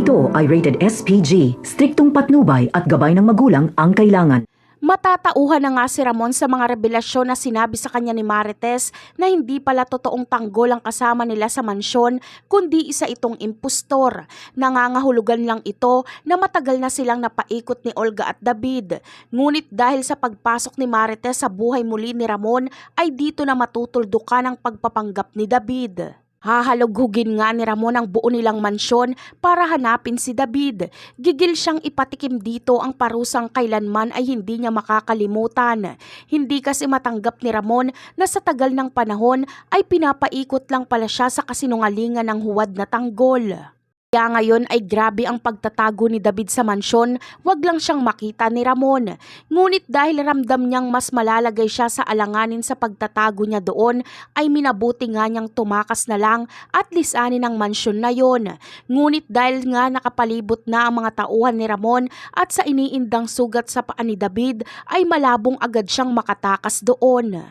Ito ay rated SPG, striktong patnubay at gabay ng magulang ang kailangan. Matatauhan na nga si Ramon sa mga revelasyon na sinabi sa kanya ni Marites na hindi pala totoong tanggol ang kasama nila sa mansyon kundi isa itong impostor. Nangangahulugan lang ito na matagal na silang napaikot ni Olga at David. Ngunit dahil sa pagpasok ni Marites sa buhay muli ni Ramon ay dito na matutuldukan ang pagpapanggap ni David. Hahalughugin nga ni Ramon ang buo nilang mansyon para hanapin si David. Gigil siyang ipatikim dito ang parusang kailanman ay hindi niya makakalimutan. Hindi kasi matanggap ni Ramon na sa tagal ng panahon ay pinapaikot lang pala siya sa kasinungalingan ng huwad na tanggol. Kaya ngayon ay grabe ang pagtatago ni David sa mansyon, wag lang siyang makita ni Ramon. Ngunit dahil ramdam niyang mas malalagay siya sa alanganin sa pagtatago niya doon, ay minabuti nga niyang tumakas na lang at lisanin ang mansyon na yon. Ngunit dahil nga nakapalibot na ang mga tauhan ni Ramon at sa iniindang sugat sa paa ni David, ay malabong agad siyang makatakas doon.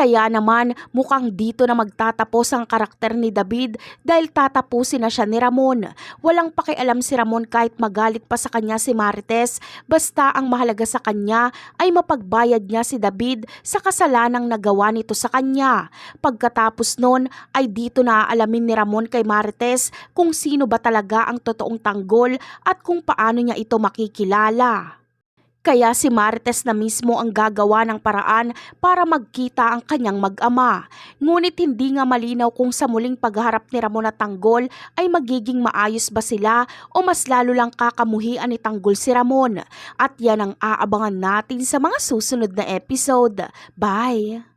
Kaya naman mukhang dito na magtatapos ang karakter ni David dahil tatapusin na siya ni Ramon. Walang pakialam si Ramon kahit magalit pa sa kanya si Marites, basta ang mahalaga sa kanya ay mapagbayad niya si David sa kasalanang nagawa nito sa kanya. Pagkatapos nun ay dito na aalamin ni Ramon kay Marites kung sino ba talaga ang totoong tanggol at kung paano niya ito makikilala. Kaya si Marites na mismo ang gagawa ng paraan para magkita ang kanyang mag-ama. Ngunit hindi nga malinaw kung sa muling pagharap ni Ramon at tanggol ay magiging maayos ba sila o mas lalo lang kakamuhian ni tanggol si Ramon. At yan ang aabangan natin sa mga susunod na episode. Bye!